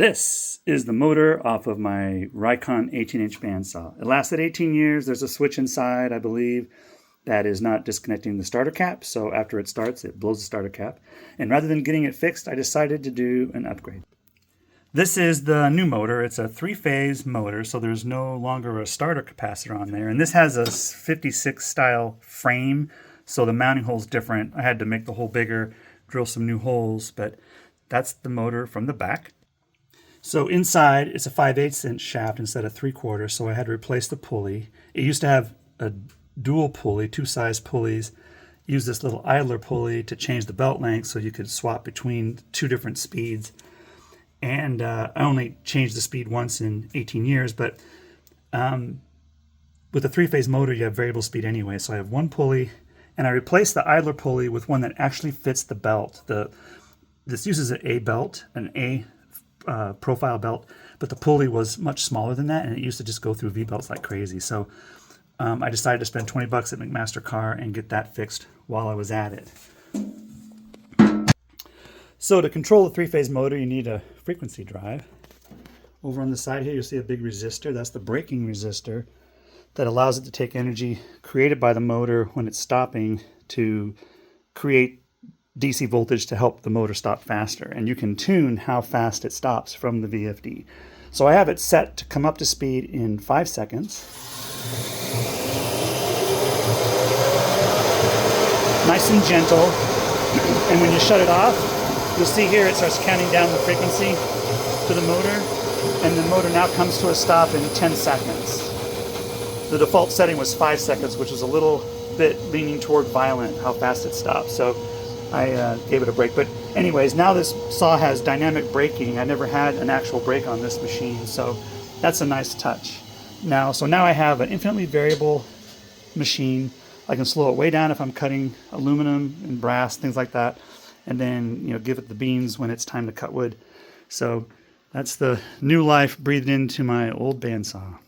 This is the motor off of my Rikon 18-inch bandsaw. It lasted 18 years. There's a switch inside, I believe, that is not disconnecting the starter cap. So after it starts, it blows the starter cap. And rather than getting it fixed, I decided to do an upgrade. This is the new motor. It's a 3-phase motor, so there's no longer a starter capacitor on there. And this has a 56 style frame, so the mounting hole's different. I had to make the hole bigger, drill some new holes, but that's the motor from the back. So inside, it's a 5/8 inch shaft instead of 3/4, so I had to replace the pulley. It used to have a dual pulley, 2 size pulleys. Use this little idler pulley to change the belt length so you could swap between 2 different speeds. And I only changed the speed once in 18 years, but with a 3-phase motor, you have variable speed anyway. So I have 1 pulley, and I replaced the idler pulley with one that actually fits the belt. This uses an A belt, an A profile belt, but the pulley was much smaller than that, and it used to just go through V-belts like crazy. So I decided to spend 20 bucks at McMaster-Carr and get that fixed while I was at it. So to control the 3-phase motor, you need a frequency drive. Over on the side here, you'll see a big resistor. That's the braking resistor that allows it to take energy created by the motor when it's stopping to create DC voltage to help the motor stop faster. And you can tune how fast it stops from the VFD. So I have it set to come up to speed in 5 seconds. Nice and gentle. And when you shut it off, you'll see here it starts counting down the frequency to the motor, and the motor now comes to a stop in 10 seconds. The default setting was 5 seconds, which was a little bit leaning toward violent, how fast it stopped. So I gave it a break. But anyways, now this saw has dynamic braking. I never had an actual brake on this machine, so that's a nice touch. Now I have an infinitely variable machine. I can slow it way down if I'm cutting aluminum and brass, things like that, and then give it the beans when it's time to cut wood. So that's the new life breathed into my old bandsaw.